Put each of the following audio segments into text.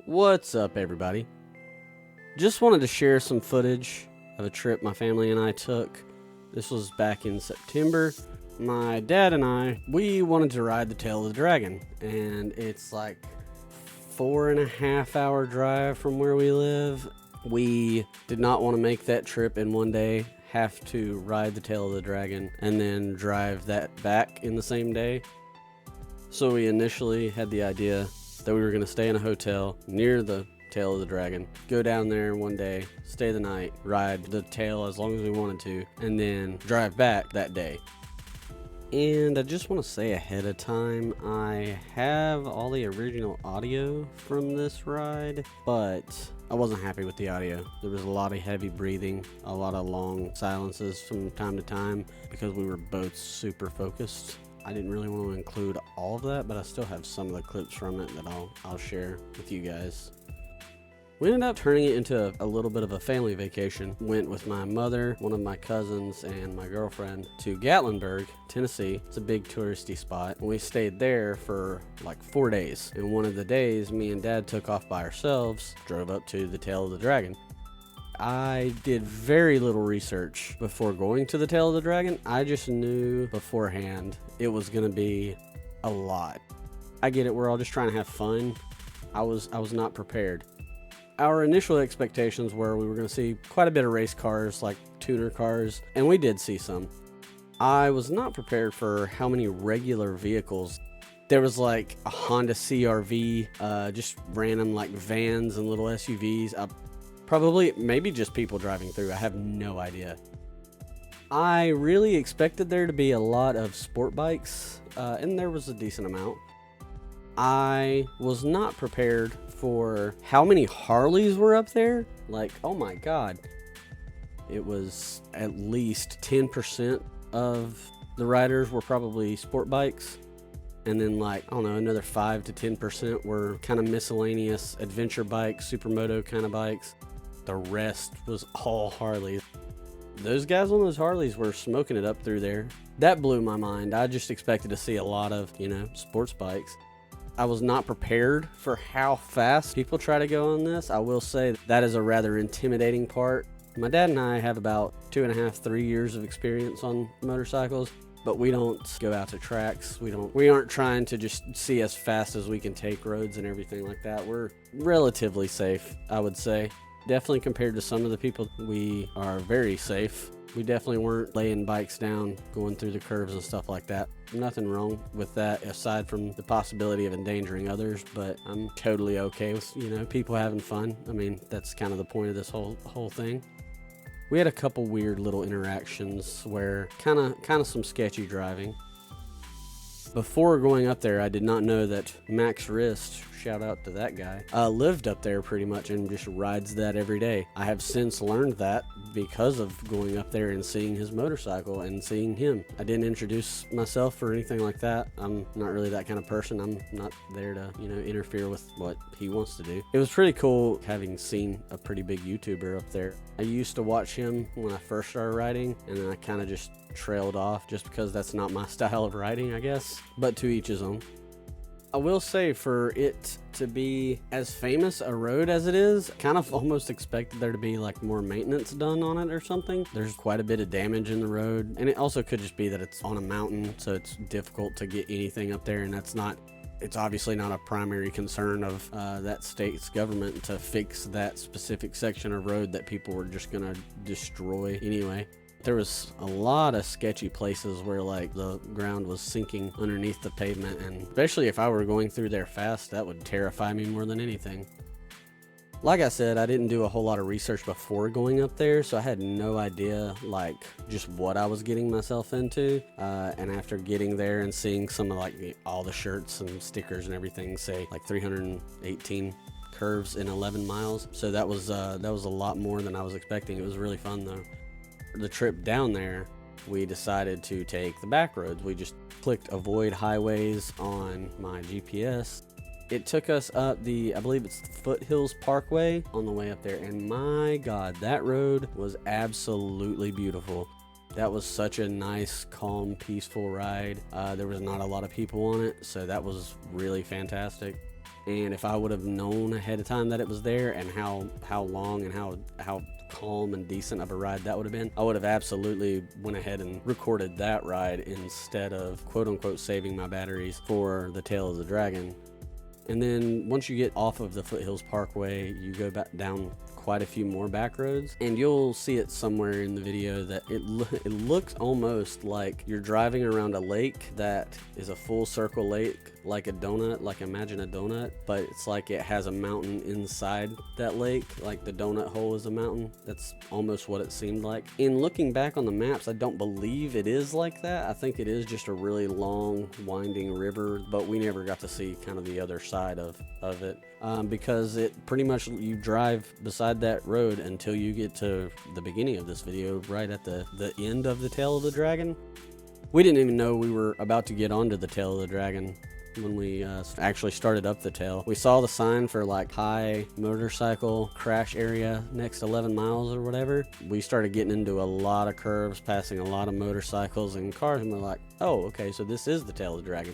What's up, everybody? Just wanted to share some footage of a trip my family and I took. This was back in September. My dad and we wanted to ride the Tail of the Dragon, and it's like 4.5 hour drive from where we live. We did not want to make that trip in one day, have to ride the Tail of the Dragon, and then drive that back in the same day. So we initially had the idea that we were going to stay in a hotel near the Tail of the Dragon, go down there one day, stay the night, ride the tail as long as we wanted to, and then drive back that day. And I just want to say ahead of time, I have all the original audio from this ride, but I wasn't happy with the audio. There was a lot of heavy breathing, a lot of long silences from time to time because we were both super focused. I didn't really want to include all of that, but I still have some of the clips from it that I'll share with you guys. We ended up turning it into a little bit of a family vacation. Went with my mother, one of my cousins, and my girlfriend to Gatlinburg, Tennessee. It's a big touristy spot. And we stayed there for like 4 days. And one of the days, me and Dad took off by ourselves, drove up to the Tail of the Dragon. I did very little research before going to the Tail of the Dragon. I just knew beforehand it was going to be a lot. I get it, we're all just trying to have fun. I was not prepared. Our initial expectations were we were going to see quite a bit of race cars, like tuner cars, and we did see some. I was not prepared for how many regular vehicles. There was like a Honda CR-V, just random like vans and little SUVs. Maybe just people driving through. I have no idea. I really expected there to be a lot of sport bikes, and there was a decent amount. I was not prepared for how many Harleys were up there. Like, oh my God. It was at least 10% of the riders were probably sport bikes. And then like, I don't know, another 5 to 10% were kind of miscellaneous adventure bikes, supermoto kind of bikes. The rest was all Harleys. Those guys on those Harleys were smoking it up through there. That blew my mind. I just expected to see a lot of, sports bikes. I was not prepared for how fast people try to go on this. I will say that is a rather intimidating part. My dad and I have about 2.5, 3 years of experience on motorcycles, but we don't go out to tracks. We aren't trying to just see as fast as we can take roads and everything like that. We're relatively safe, I would say. Definitely compared to some of the people, we are very safe. We definitely weren't laying bikes down, going through the curves and stuff like that. Nothing wrong with that aside from the possibility of endangering others, but I'm totally okay with, people having fun. I mean, that's kind of the point of this whole thing. We had a couple weird little interactions where kind of some sketchy driving. Before going up there, I did not know that Max Wrist, shout out to that guy, lived up there pretty much and just rides that every day. I have since learned that because of going up there and seeing his motorcycle and seeing him. I didn't introduce myself or anything like that. I'm not really that kind of person. I'm not there to, interfere with what he wants to do. It was pretty cool having seen a pretty big YouTuber up there. I used to watch him when I first started riding, and then I kind of just trailed off just because that's not my style of riding, I guess. But to each his own. I will say, for it to be as famous a road as it is, kind of almost expected there to be like more maintenance done on it or something. There's quite a bit of damage in the road, and it also could just be that it's on a mountain, so it's difficult to get anything up there, and it's obviously not a primary concern of that state's government to fix that specific section of road that people were just gonna destroy anyway. There was a lot of sketchy places where like the ground was sinking underneath the pavement, and especially if I were going through there fast, that would terrify me more than anything. Like I said, I didn't do a whole lot of research before going up there, so I had no idea like just what I was getting myself into. And after getting there and seeing some of like all the shirts and stickers and everything say like 318 curves in 11 miles, so that was a lot more than I was expecting. It was really fun though. The trip down there, we decided to take the back roads. We just clicked avoid highways on my GPS. It took us up I believe it's the Foothills Parkway on the way up there, and my God, that road was absolutely beautiful. That was such a nice, calm, peaceful ride. There was not a lot of people on it, so that was really fantastic. And if I would have known ahead of time that it was there and how long and how calm and decent of a ride that would have been, I would have absolutely went ahead and recorded that ride instead of quote unquote saving my batteries for the Tail of the Dragon. And then once you get off of the Foothills Parkway, you go back down quite a few more back roads, and you'll see it somewhere in the video that it looks almost like you're driving around a lake that is a full circle lake, like a donut, like imagine a donut, but it's like it has a mountain inside that lake, like the donut hole is a mountain. That's almost what it seemed like. In looking back on the maps, I don't believe it is like that. I think it is just a really long winding river, but we never got to see kind of the other side of it. Because it pretty much, you drive beside that road until you get to the beginning of this video, right at the end of the Tail of the Dragon. We didn't even know we were about to get onto the Tail of the Dragon when we actually started up the tail. We saw the sign for like high motorcycle crash area next 11 miles or whatever. We started getting into a lot of curves, passing a lot of motorcycles and cars, and we're like, oh, okay, so this is the Tail of the Dragon.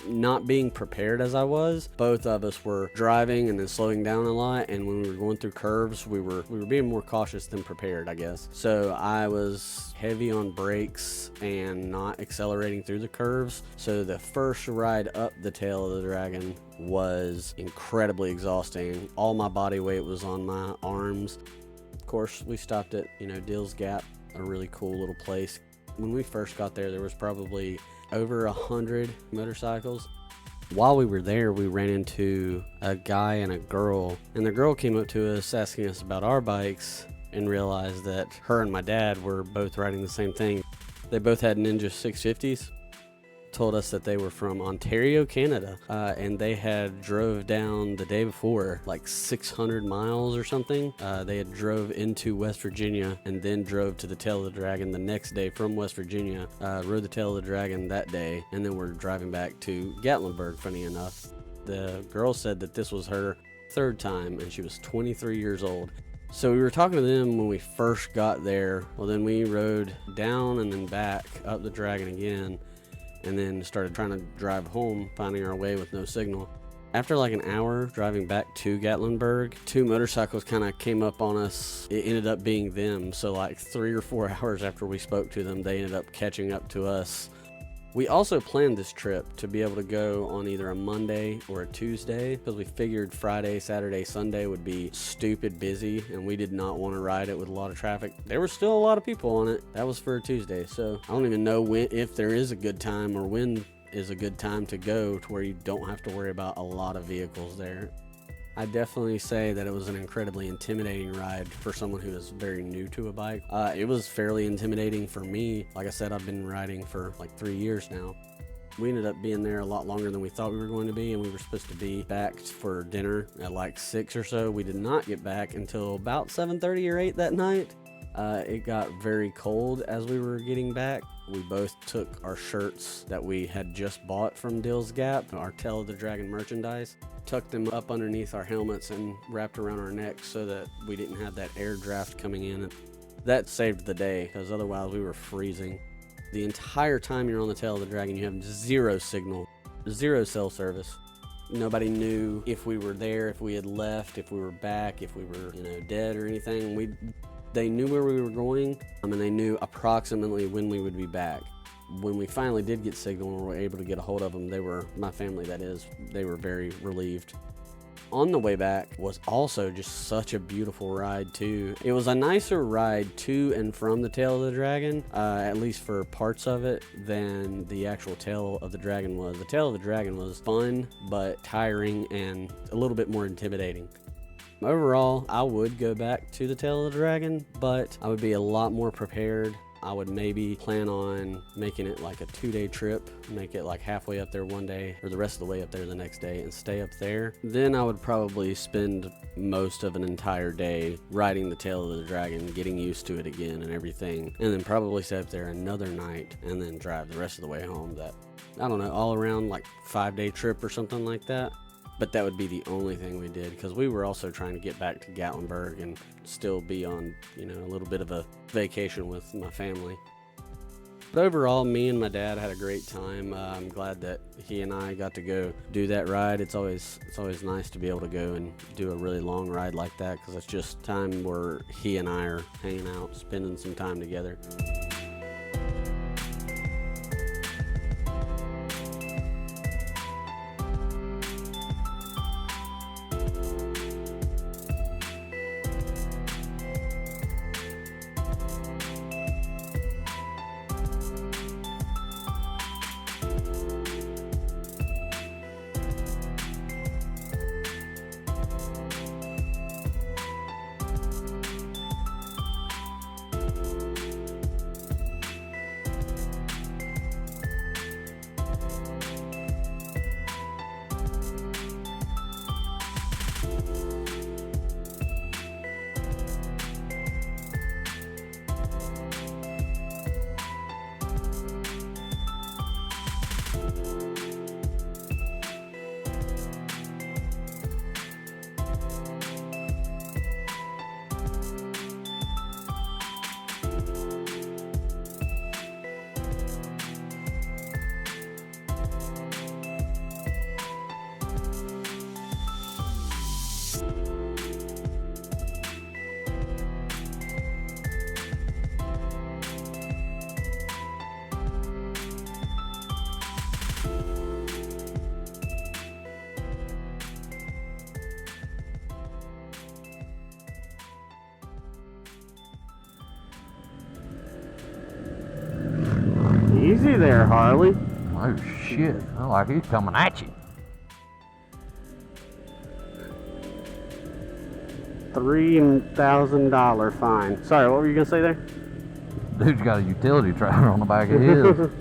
Not being prepared as I was, both of us were driving and then slowing down a lot, and when we were going through curves, we were being more cautious than prepared, I guess. So I was heavy on brakes and not accelerating through the curves. So the first ride up the Tail of the Dragon was incredibly exhausting. All my body weight was on my arms. Of course, we stopped at, Dill's Gap, a really cool little place. When we first got there, there was probably over 100 motorcycles. While we were there, we ran into a guy and a girl, and the girl came up to us asking us about our bikes and realized that her and my dad were both riding the same thing. They both had Ninja 650s. Told us that they were from Ontario, Canada, and they had drove down the day before like 600 miles or something. They had drove into West Virginia and then drove to the Tail of the Dragon the next day from West Virginia, rode the Tail of the Dragon that day, and then we're driving back to Gatlinburg, funny enough. The girl said that this was her third time, and she was 23 years old. So we were talking to them when we first got there. Well, then we rode down and then back up the Dragon again, and then started trying to drive home, finding our way with no signal. After like an hour driving back to Gatlinburg, two motorcycles kind of came up on us. It ended up being them, so like 3 or 4 hours after we spoke to them, they ended up catching up to us. We also planned this trip to be able to go on either a Monday or a Tuesday, because we figured Friday, Saturday, Sunday would be stupid busy, and we did not want to ride it with a lot of traffic. There were still a lot of people on it. That was for a Tuesday, so I don't even know if there is a good time or when is a good time to go to where you don't have to worry about a lot of vehicles there. I definitely say that it was an incredibly intimidating ride for someone who is very new to a bike. It was fairly intimidating for me. Like I said, I've been riding for like 3 years now. We ended up being there a lot longer than we thought we were going to be, and we were supposed to be back for dinner at like 6 or so. We did not get back until about 7:30 or 8 that night. It got very cold as we were getting back. We both took our shirts that we had just bought from Dill's Gap, our Tail of the Dragon merchandise, tucked them up underneath our helmets and wrapped around our necks so that we didn't have that air draft coming in. That saved the day, because otherwise we were freezing. The entire time you're on the Tail of the Dragon, you have zero signal, zero cell service. Nobody knew if we were there, if we had left, if we were back, if we were, dead or anything. They knew where we were going, and they knew approximately when we would be back. When we finally did get signal and were able to get a hold of them, my family that is, they were very relieved. On the way back was also just such a beautiful ride too. It was a nicer ride to and from the Tail of the Dragon, at least for parts of it, than the actual Tail of the Dragon was. The Tail of the Dragon was fun, but tiring and a little bit more intimidating. Overall, I would go back to the Tail of the Dragon, but I would be a lot more prepared. I would maybe plan on making it like a 2-day trip, make it like halfway up there one day, or the rest of the way up there the next day, and stay up there. Then I would probably spend most of an entire day riding the Tail of the Dragon, getting used to it again and everything, and then probably stay up there another night, and then drive the rest of the way home. That, I don't know, all around like 5-day trip or something like that. But that would be the only thing we did, because we were also trying to get back to Gatlinburg and still be on, a little bit of a vacation with my family. But overall, me and my dad had a great time. I'm glad that he and I got to go do that ride. It's always nice to be able to go and do a really long ride like that, because it's just time where he and I are hanging out, spending some time together. Easy there, Harley. Oh shit, I like he's coming at you. $3,000 fine. Sorry, what were you gonna say there? Dude's got a utility trailer on the back of his.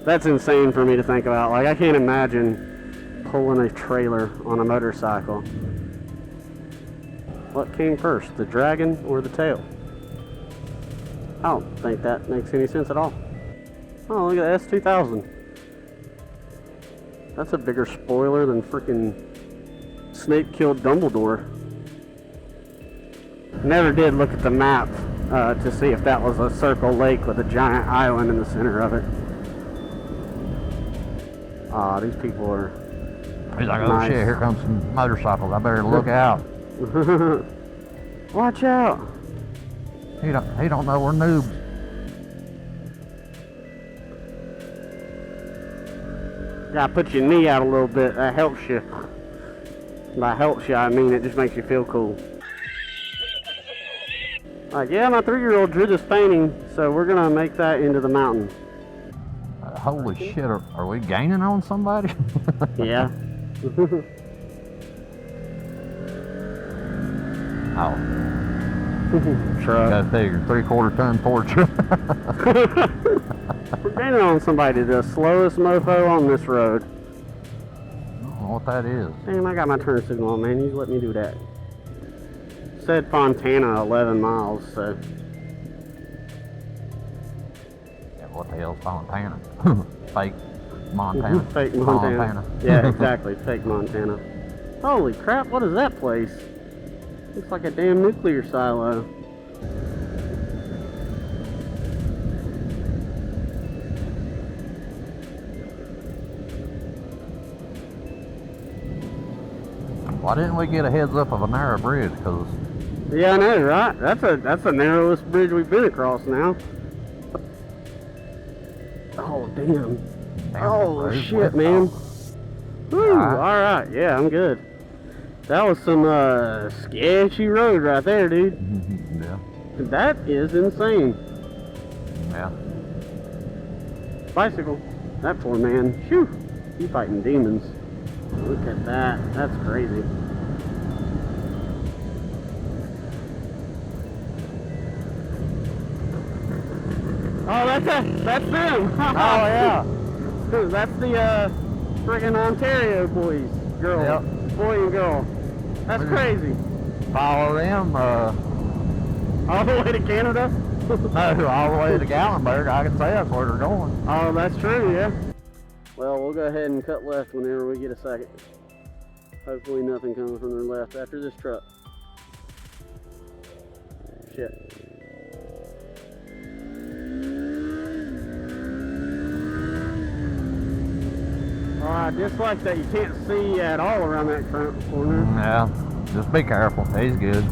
That's insane for me to think about. Like, I can't imagine pulling a trailer on a motorcycle. What came first, the dragon or the tail? I don't think that makes any sense at all. Oh, look at the S2000. That's a bigger spoiler than freaking Snape killed Dumbledore. Never did look at the map to see if that was a circle lake with a giant island in the center of it. Aw, these people are He's like, oh nice. shit, here comes some motorcycles. I better look out. Watch out. He don't know we're noobs. Gotta put your knee out a little bit. That helps you. By helps you, I mean it just makes you feel cool. Like, yeah, my 3-year-old drew this painting, so we're gonna make that into the mountain. Holy shit, are we gaining on somebody? Yeah. Oh. Truck. Gotta figure, 3/4 ton Ford truck. We're gaining on somebody, the slowest mofo on this road. I don't know what that is. Damn, I got my turn signal on, man. You let me do that. Said Fontana, 11 miles, so. Yeah, what the hell's Fontana? Fake Montana. Fake Montana. Yeah, exactly. Fake Montana. Holy crap, what is that place? Looks like a damn nuclear silo. Why didn't we get a heads up of a narrow bridge? Because Yeah, I know, right? That's the narrowest bridge we've been across now. Oh, damn. Oh, shit, man. Woo, alright, yeah, I'm good. That was some sketchy road right there, dude. Yeah. That is insane. Yeah. Bicycle. That poor man. Phew. He's fighting demons. Look at that. That's crazy. Oh, that's them. Oh yeah. That's the friggin' Ontario boys, girl, Yep. boy and girl. That's crazy. Follow them. All the way to Canada? No, all the way to Gallenberg. I can say that's where they're going. Oh, that's true, yeah. Well, we'll go ahead and cut left whenever we get a second. Hopefully nothing comes from their left after this truck. Shit. I dislike that you can't see at all around that front corner. Yeah, just be careful. He's good.